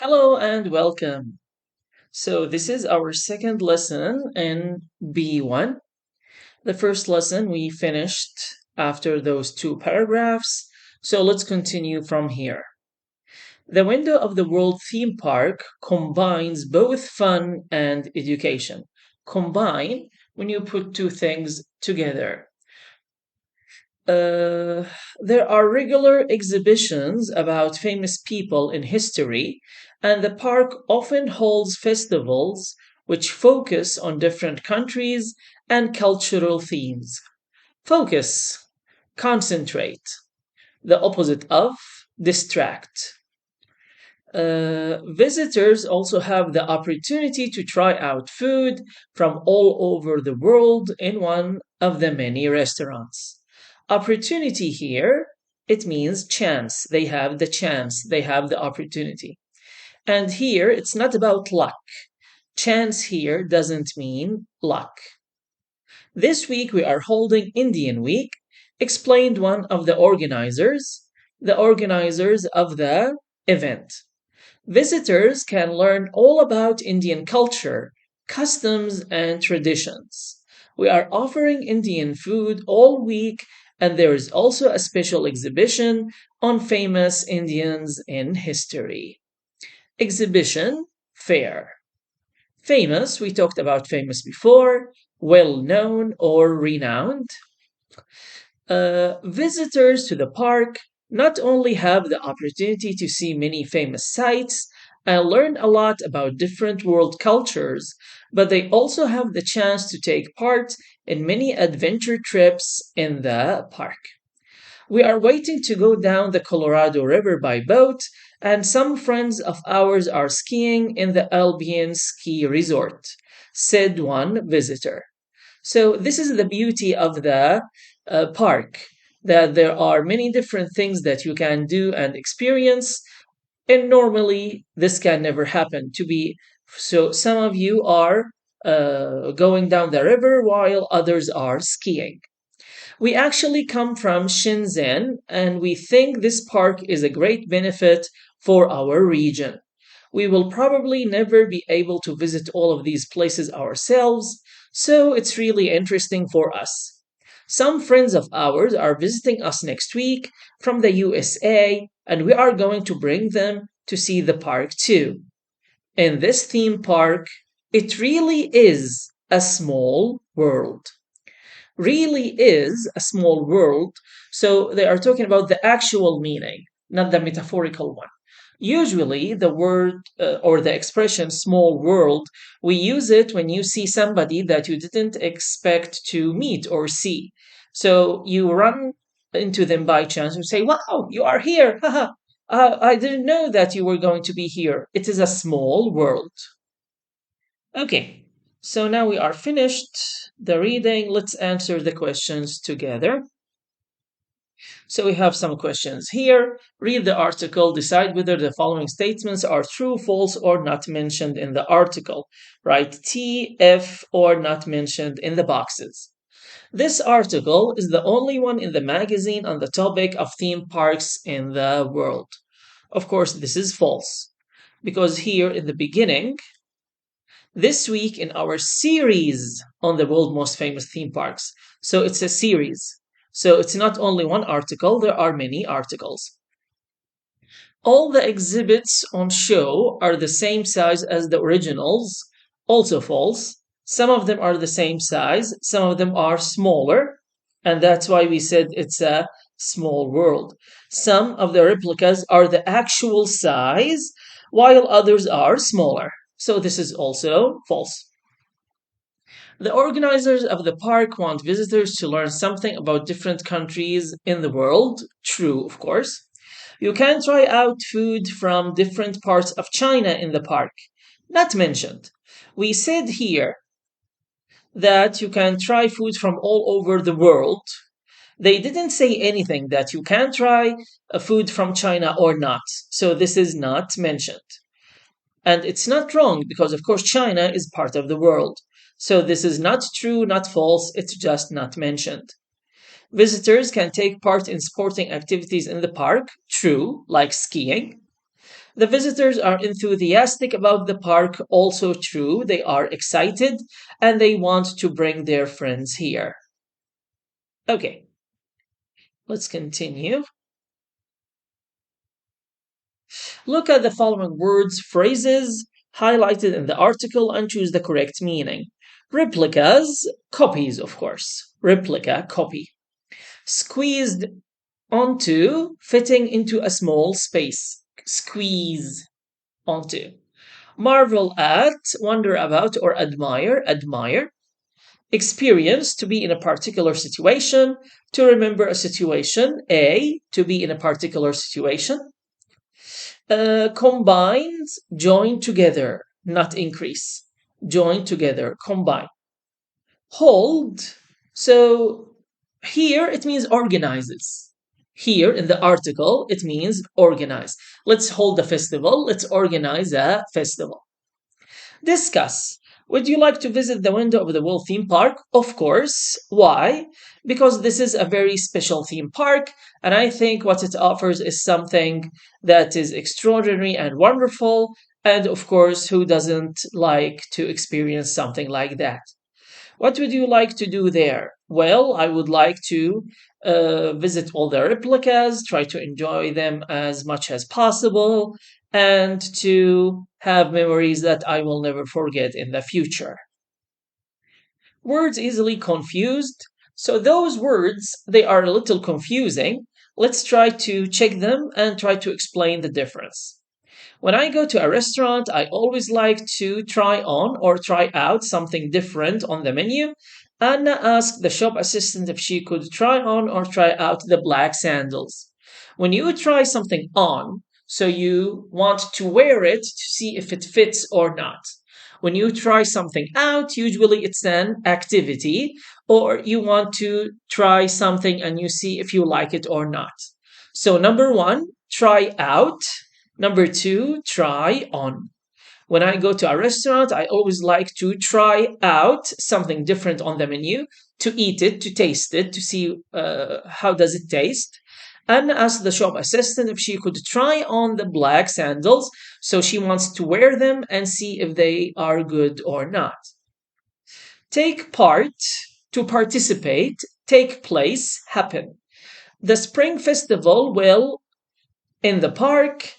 Hello and welcome. So, this is our second lesson in B1. The first lesson we finished after those two paragraphs. So, let's continue from here. The Window of the World theme park combines both fun and education. Combine when you put two things together. Uh, there are regular exhibitions about famous people in history, and the park often holds festivals which focus on different countries and cultural themes. Focus, concentrate, the opposite of distract. Visitors also have the opportunity to try out food from all over the world in one of the many restaurants. Opportunity here, it means chance. They have the chance, they have the opportunity. And here, it's not about luck. Chance here doesn't mean luck. This week, we are holding Indian Week, explained one of the organizers of the event. Visitors can learn all about Indian culture, customs, and traditions. We are offering Indian food all week, and there is also a special exhibition on famous Indians in history. Exhibition, fair. Famous, we talked about famous before, well known or renowned. Visitors to the park not only have the opportunity to see many famous sites and learn a lot about different world cultures, but they also have the chance to take part in many adventure trips in the park. We are waiting to go down the Colorado River by boat, and some friends of ours are skiing in the Albion Ski Resort, said one visitor. So, this is the beauty of the park, that there are many different things that you can do and experience. And normally, this can never happen to be. So, some of you are going down the river while others are skiing. We actually come from Shenzhen, and we think this park is a great benefit for our region. We will probably never be able to visit all of these places ourselves, so it's really interesting for us. Some friends of ours are visiting us next week from the USA, and we are going to bring them to see the park too. In this theme park, it really is a small world. Really is a small world. So they are talking about the actual meaning, not the metaphorical one. Usually, the word or the expression small world, we use it when you see somebody that you didn't expect to meet or see. So you run into them by chance and say, wow, you are here. Haha. I didn't know that you were going to be here. It is a small world. Okay, so now we are finished the reading. Let's answer the questions together. So we have some questions here. Read the article, decide whether the following statements are true, false, or not mentioned in the article. Write T, F, or not mentioned in the boxes. This article is the only one in the magazine on the topic of theme parks in the world. Of course, this is false because here in the beginning, this week in our series on the world's most famous theme parks. So it's a series. So it's not only one article, there are many articles. All the exhibits on show are the same size as the originals, also false. Some of them are the same size, some of them are smaller, and that's why we said it's a small world. Some of the replicas are the actual size, while others are smaller. So this is also false. The organizers of the park want visitors to learn something about different countries in the world. True, of course. You can try out food from different parts of China in the park. Not mentioned. We said here that you can try food from all over the world. They didn't say anything that you can try a food from China or not. So this is not mentioned. And it's not wrong because, of course, China is part of the world. So this is not true, not false, it's just not mentioned. Visitors can take part in sporting activities in the park, true, like skiing. The visitors are enthusiastic about the park, also true. They are excited and they want to bring their friends here. Okay, let's continue. Look at the following words, phrases highlighted in the article and choose the correct meaning. Replicas, copies, of course. Replica, copy. Squeezed onto, fitting into a small space. Squeeze onto. Marvel at, wonder about or admire, admire. Experience, to be in a particular situation. To remember a situation, to be in a particular situation. Combined, join together, not increase. Join together, combine. Hold, so here it means organizes. Here in the article, it means organize. Let's hold a festival. Let's organize a festival. Discuss. Would you like to visit the Window of the World theme park? Of course. Why? Because this is a very special theme park, and I think what it offers is something that is extraordinary and wonderful. And of course, who doesn't like to experience something like that? What would you like to do there? Well, I would like to visit all the replicas, try to enjoy them as much as possible, and to have memories that I will never forget in the future. Words easily confused. So those words, they are a little confusing. Let's try to check them and try to explain the difference. When I go to a restaurant, I always like to try on or try out something different on the menu. Anna asked the shop assistant if she could try on or try out the black sandals. When you try something on, so you want to wear it to see if it fits or not. When you try something out, usually it's an activity, or you want to try something and you see if you like it or not. So, number one, try out. Number two, try on. When I go to a restaurant, I always like to try out something different on the menu, to eat it, to taste it, to see how does it taste. And asked the shop assistant if she could try on the black sandals, so she wants to wear them and see if they are good or not. Take part, to participate, take place, happen. The Spring Festival will in the park,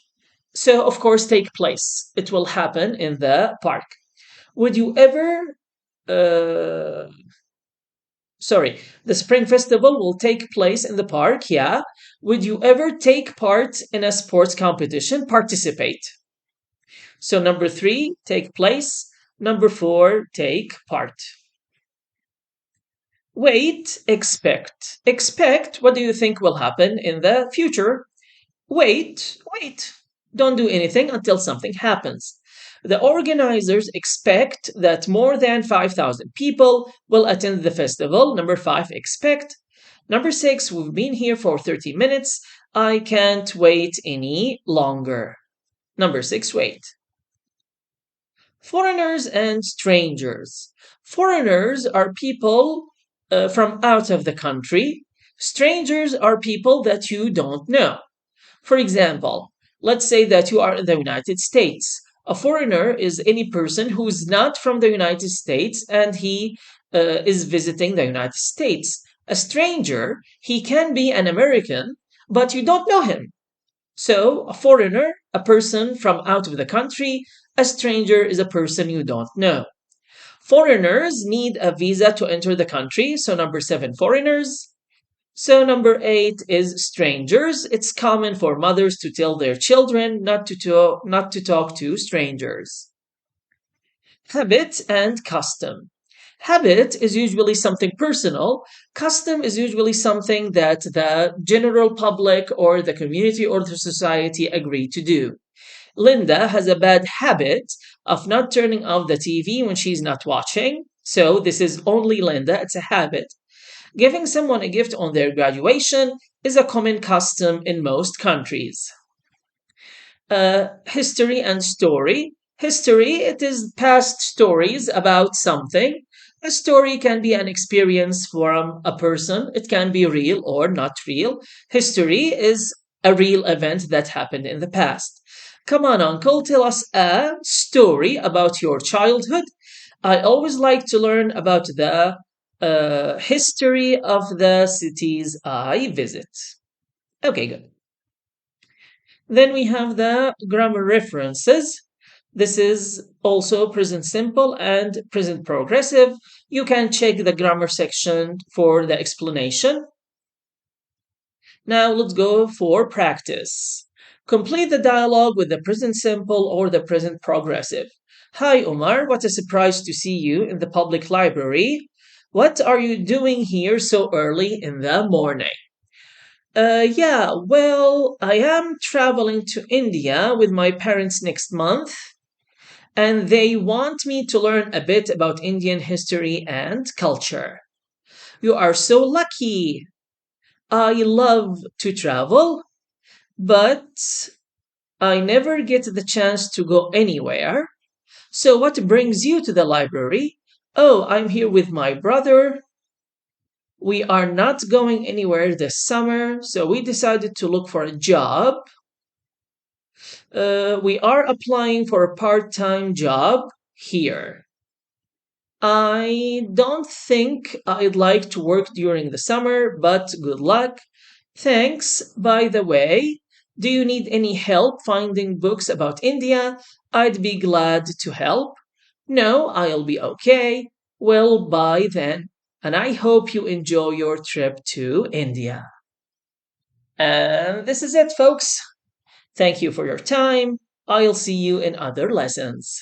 so of course take place. It will happen in the park. Would you ever the Spring Festival will take place in the park, yeah. Would you ever take part in a sports competition? Participate. So number 3, take place. Number 4, take part. Wait, expect. Expect, what do you think will happen in the future? Wait. Don't do anything until something happens. The organizers expect that more than 5,000 people will attend the festival. Number 5, expect. Number 6, we've been here for 30 minutes. I can't wait any longer. Number 6, wait. Foreigners and strangers. Foreigners are people from out of the country. Strangers are people that you don't know. For example, let's say that you are in the United States. A foreigner is any person who is not from the United States and he is visiting the United States. A stranger, he can be an American, but you don't know him. So, a foreigner, a person from out of the country, a stranger is a person you don't know. Foreigners need a visa to enter the country. So, number 7, foreigners. So, number 8 is strangers. It's common for mothers to tell their children not to talk to strangers. Habit and custom. Habit is usually something personal. Custom is usually something that the general public or the community or the society agree to do. Linda has a bad habit of not turning off the TV when she's not watching. So this is only Linda, it's a habit. Giving someone a gift on their graduation is a common custom in most countries. History and story. History, it is past stories about something. A story can be an experience from a person. It can be real or not real. History is a real event that happened in the past. Come on, Uncle, tell us a story about your childhood. I always like to learn about the history of the cities I visit. Okay, good. Then we have the grammar references. This is also present simple and present progressive. You can check the grammar section for the explanation. Now let's go for practice. Complete the dialogue with the present simple or the present progressive. Hi Omar, what a surprise to see you in the public library. What are you doing here so early in the morning? Yeah, well, I am traveling to India with my parents next month, and they want me to learn a bit about Indian history and culture. You are so lucky. I love to travel, but I never get the chance to go anywhere. So, what brings you to the library? Oh, I'm here with my brother. We are not going anywhere this summer, so we decided to look for a job. We are applying for a part time job here. I don't think I'd like to work during the summer, but good luck. Thanks. By the way, do you need any help finding books about India? I'd be glad to help. No, I'll be okay. Well, bye then. And I hope you enjoy your trip to India. And this is it, folks. Thank you for your time. I'll see you in other lessons.